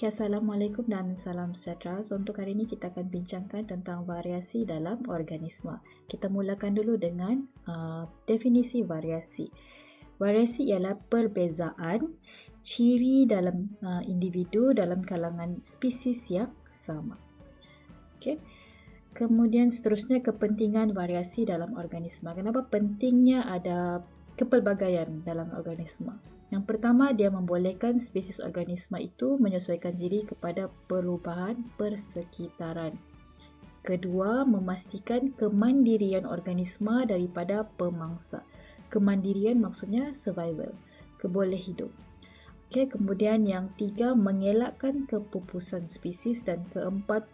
Okay, Assalamualaikum dan salam sejahtera. So, untuk hari ini kita akan bincangkan tentang variasi dalam organisma. Kita mulakan dulu dengan definisi variasi. Variasi ialah perbezaan ciri dalam individu dalam kalangan spesies yang sama. Okay. Kemudian seterusnya kepentingan variasi dalam organisma. Kenapa pentingnya ada kepelbagaian dalam organisma? Yang pertama, dia membolehkan spesies organisma itu menyesuaikan diri kepada perubahan persekitaran. Kedua, memastikan kemandirian organisma daripada pemangsa. Kemandirian maksudnya survival, keboleh hidup. Okay, kemudian yang tiga, mengelakkan kepupusan spesies, dan keempat,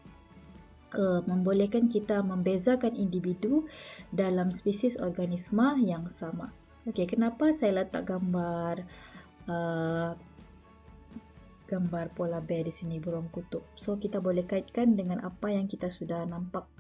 membolehkan kita membezakan individu dalam spesies organisma yang sama. Okey, kenapa saya letak gambar polar bear di sini, burung kutub? So kita boleh kaitkan dengan apa yang kita sudah nampak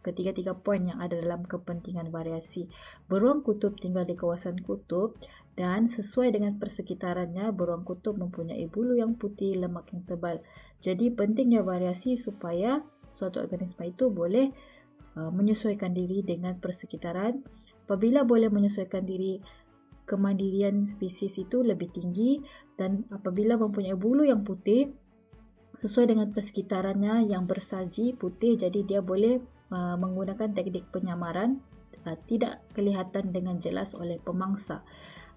ketiga-tiga poin yang ada dalam kepentingan variasi. Burung kutub tinggal di kawasan kutub dan sesuai dengan persekitarannya, burung kutub mempunyai bulu yang putih, lemak yang tebal. Jadi pentingnya variasi supaya suatu organisma itu boleh menyesuaikan diri dengan persekitaran. Apabila boleh menyesuaikan diri, kemandirian spesies itu lebih tinggi, dan apabila mempunyai bulu yang putih sesuai dengan persekitarannya yang bersalji putih, jadi dia boleh menggunakan teknik penyamaran, tidak kelihatan dengan jelas oleh pemangsa.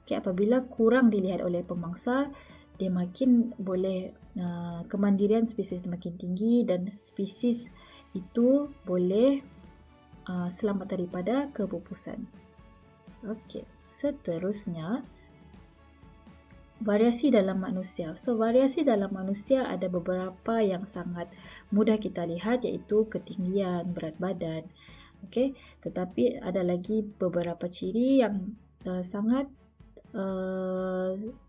Okay, apabila kurang dilihat oleh pemangsa, dia makin boleh kemandirian spesies makin tinggi dan spesies itu boleh selamat daripada kepupusan. Okey, seterusnya variasi dalam manusia. So, variasi dalam manusia ada beberapa yang sangat mudah kita lihat, iaitu ketinggian, berat badan. Okey, tetapi ada lagi beberapa ciri yang sangat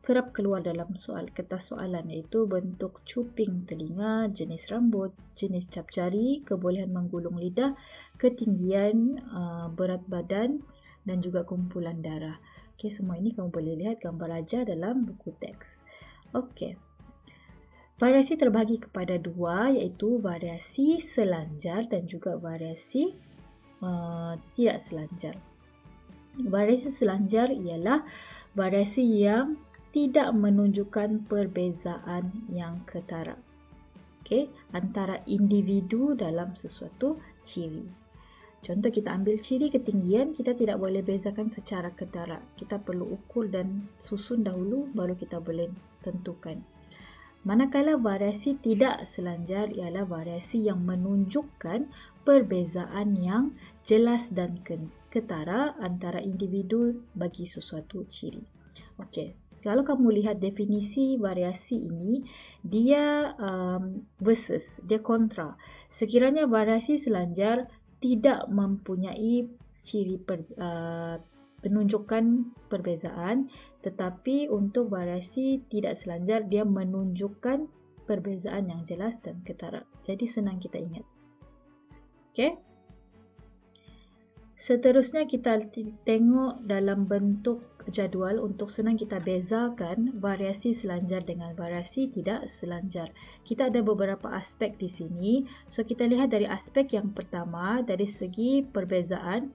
kerap keluar dalam kertas soalan, iaitu bentuk cuping telinga, jenis rambut, jenis cap jari, kebolehan menggulung lidah, ketinggian, berat badan dan juga kumpulan darah. Okey, semua ini kamu boleh lihat gambar aja dalam buku teks. Okey. Variasi terbahagi kepada dua, iaitu variasi selanjar dan juga variasi tidak selanjar. Variasi selanjar ialah variasi yang tidak menunjukkan perbezaan yang ketara, antara individu dalam sesuatu ciri. Contoh, kita ambil ciri ketinggian, kita tidak boleh bezakan secara ketara. Kita perlu ukur dan susun dahulu, baru kita boleh tentukan. Manakala variasi tidak selanjar ialah variasi yang menunjukkan perbezaan yang jelas dan ketara antara individu bagi sesuatu ciri. Okey, kalau kamu lihat definisi variasi ini, dia versus, dia kontra. Sekiranya variasi selanjar tidak mempunyai ciri penunjukan perbezaan, tetapi untuk variasi tidak selanjar dia menunjukkan perbezaan yang jelas dan ketara. Jadi senang kita ingat. Okey. Seterusnya kita tengok dalam bentuk jadual untuk senang kita bezakan variasi selanjar dengan variasi tidak selanjar. Kita ada beberapa aspek di sini. So kita lihat dari aspek yang pertama, dari segi perbezaan.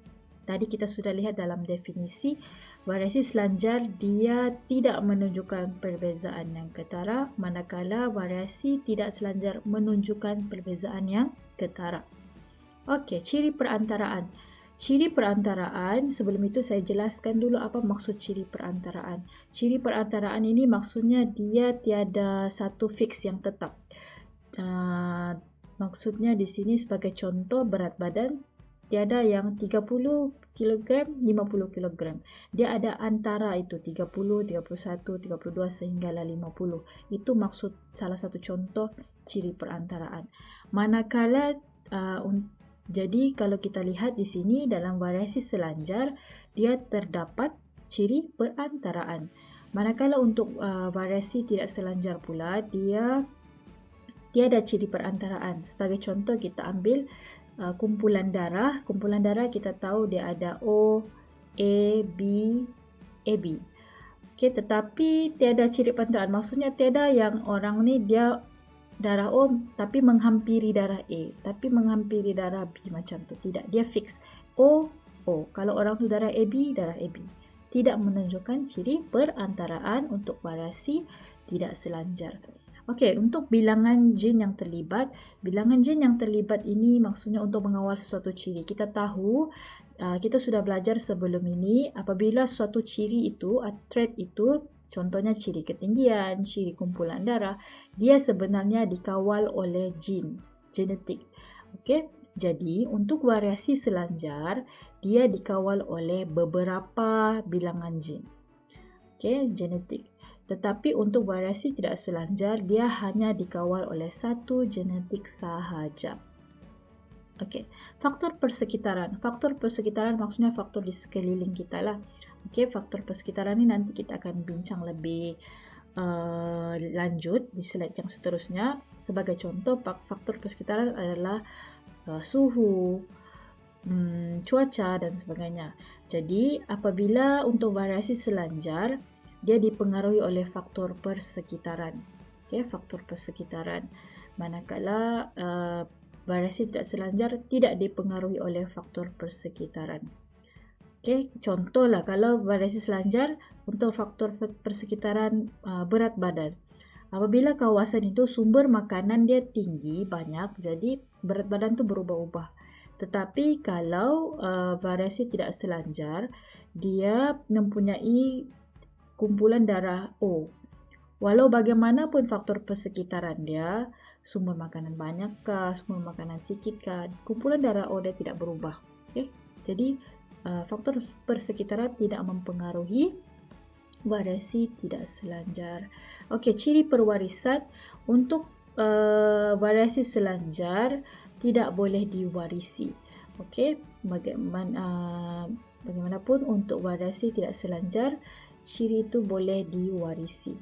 Tadi kita sudah lihat dalam definisi, variasi selanjar dia tidak menunjukkan perbezaan yang ketara, manakala variasi tidak selanjar menunjukkan perbezaan yang ketara. Okey, ciri perantaraan. Ciri perantaraan, sebelum itu saya jelaskan dulu apa maksud ciri perantaraan. Ciri perantaraan ini maksudnya dia tiada satu fix yang tetap. Maksudnya di sini sebagai contoh, berat badan tiada yang 30 kg, 50 kg. Dia ada antara itu 30, 31, 32 sehinggalah 50. Itu maksud salah satu contoh ciri perantaraan. Manakala jadi kalau kita lihat di sini dalam variasi selanjar, dia terdapat ciri perantaraan. Manakala untuk variasi tidak selanjar pula, dia tiada ciri perantaraan. Sebagai contoh, kita ambil kumpulan darah. Kumpulan darah kita tahu dia ada O, A, B, AB. Okey, tetapi tiada ciri pantaraan. Maksudnya tiada yang orang ni dia darah O tapi menghampiri darah A, tapi menghampiri darah B macam tu. Tidak, dia fix O O. Kalau orang tu darah AB, darah AB. Tidak menunjukkan ciri perantaraan untuk variasi tidak selanjar. Okey, untuk bilangan jin yang terlibat, bilangan jin yang terlibat ini maksudnya untuk mengawal sesuatu ciri. Kita tahu, kita sudah belajar sebelum ini, apabila suatu ciri itu, trait itu, contohnya ciri ketinggian, ciri kumpulan darah, dia sebenarnya dikawal oleh jin, genetik. Okey, jadi untuk variasi selanjar, dia dikawal oleh beberapa bilangan jin. Okey, genetik. Tetapi untuk variasi tidak selanjar, dia hanya dikawal oleh satu genetik sahaja. Okey, faktor persekitaran. Faktor persekitaran maksudnya faktor di sekeliling kita lah. Okey, faktor persekitaran ni nanti kita akan bincang lebih lanjut di slide yang seterusnya. Sebagai contoh, faktor persekitaran adalah suhu, cuaca dan sebagainya. Jadi, apabila untuk variasi selanjar, dia dipengaruhi oleh faktor persekitaran. Okey, faktor persekitaran. Manakala variasi tidak selanjar tidak dipengaruhi oleh faktor persekitaran. Okey, contohlah kalau variasi selanjar untuk faktor persekitaran berat badan. Apabila kawasan itu sumber makanan dia tinggi, banyak, jadi berat badan tu berubah-ubah. Tetapi kalau variasi tidak selanjar, dia mempunyai kumpulan darah O. Walau bagaimanapun faktor persekitaran dia, sumber makanan banyakkah, sumber makanan sikitkah, kumpulan darah O dia tidak berubah. Okay? Jadi, faktor persekitaran tidak mempengaruhi variasi tidak selanjar. Okey, ciri perwarisan untuk variasi selanjar tidak boleh diwarisi. Okey, bagaimanapun untuk variasi tidak selanjar, ciri itu boleh diwarisi.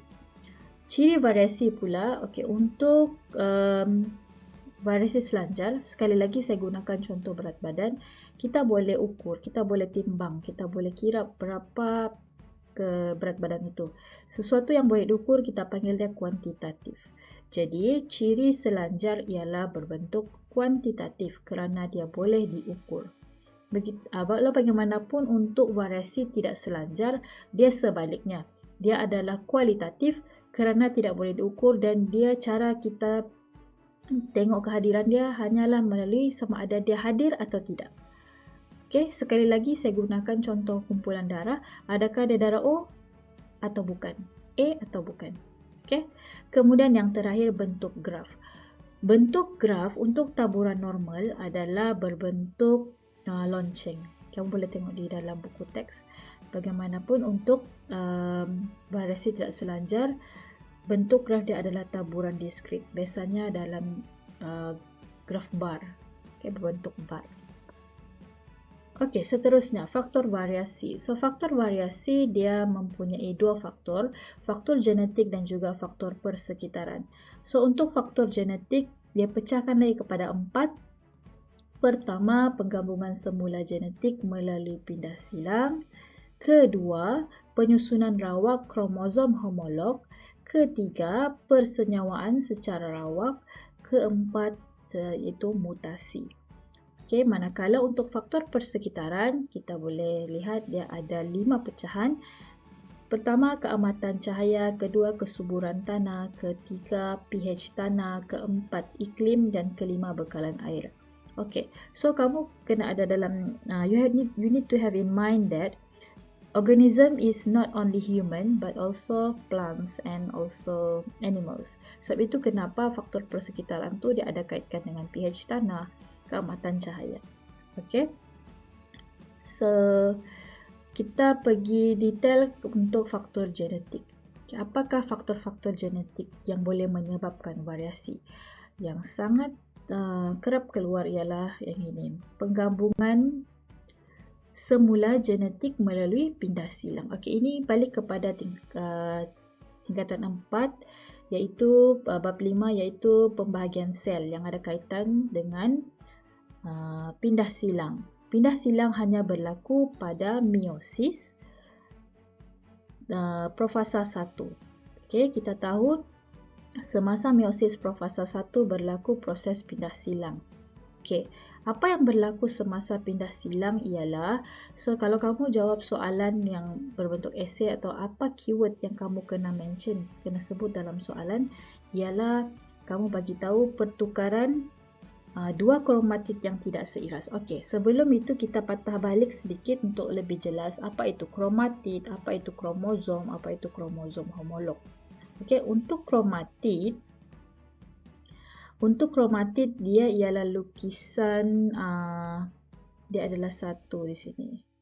Ciri variasi pula, okey, untuk variasi selanjar, sekali lagi saya gunakan contoh berat badan, kita boleh ukur, kita boleh timbang, kita boleh kira berapa ke berat badan itu. Sesuatu yang boleh diukur kita panggil dia kuantitatif. Jadi, ciri selanjar ialah berbentuk kuantitatif kerana dia boleh diukur. Walau bagaimanapun untuk variasi tidak selanjar, dia sebaliknya. Dia adalah kualitatif kerana tidak boleh diukur dan dia cara kita tengok kehadiran dia hanyalah melalui sama ada dia hadir atau tidak. Okey, sekali lagi saya gunakan contoh kumpulan darah. Adakah dia darah O atau bukan? A atau bukan? Okey. Kemudian yang terakhir, bentuk graf. Bentuk graf untuk taburan normal adalah berbentuk lonceng. Kamu boleh tengok di dalam buku teks. Bagaimanapun untuk variasi tidak selanjar, bentuk graf dia adalah taburan diskrit. Biasanya dalam graf bar. Okay, berbentuk bar. Okey, seterusnya faktor variasi. So, faktor variasi dia mempunyai dua faktor. Faktor genetik dan juga faktor persekitaran. So, untuk faktor genetik, dia pecahkan lagi kepada 4. Pertama, penggabungan semula genetik melalui pindah silang. Kedua, penyusunan rawak kromosom homolog. Ketiga, persenyawaan secara rawak. Keempat, iaitu mutasi. Okey, manakala untuk faktor persekitaran, kita boleh lihat dia ada 5 pecahan. Pertama, keamatan cahaya. Kedua, kesuburan tanah. Ketiga, pH tanah. Keempat, iklim. Dan kelima, bekalan air. Okay, so kamu kena ada dalam, you need to have in mind that organism is not only human but also plants and also animals. Sebab itu kenapa faktor persekitaran tu dia ada kaitkan dengan pH tanah, keamatan cahaya. Okay, so kita pergi detail untuk faktor genetik. Okay, apakah faktor-faktor genetik yang boleh menyebabkan variasi? Yang sangat kerap keluar ialah yang ini, penggabungan semula genetik melalui pindah silang. Okey, ini balik kepada tingkatan 4, iaitu bab 5, iaitu pembahagian sel yang ada kaitan dengan pindah silang. Pindah silang hanya berlaku pada meiosis profasa 1. Okey, kita tahu semasa meiosis profasa 1 berlaku proses pindah silang. Okey, apa yang berlaku semasa pindah silang ialah, so kalau kamu jawab soalan yang berbentuk esei atau apa keyword yang kamu kena mention, kena sebut dalam soalan, ialah kamu bagi tahu pertukaran dua kromatid yang tidak seiras. Okey, sebelum itu kita patah balik sedikit untuk lebih jelas apa itu kromatid, apa itu kromosom, apa itu kromosom homolog. Okey, untuk kromatid dia ialah lukisan, dia adalah satu di sini.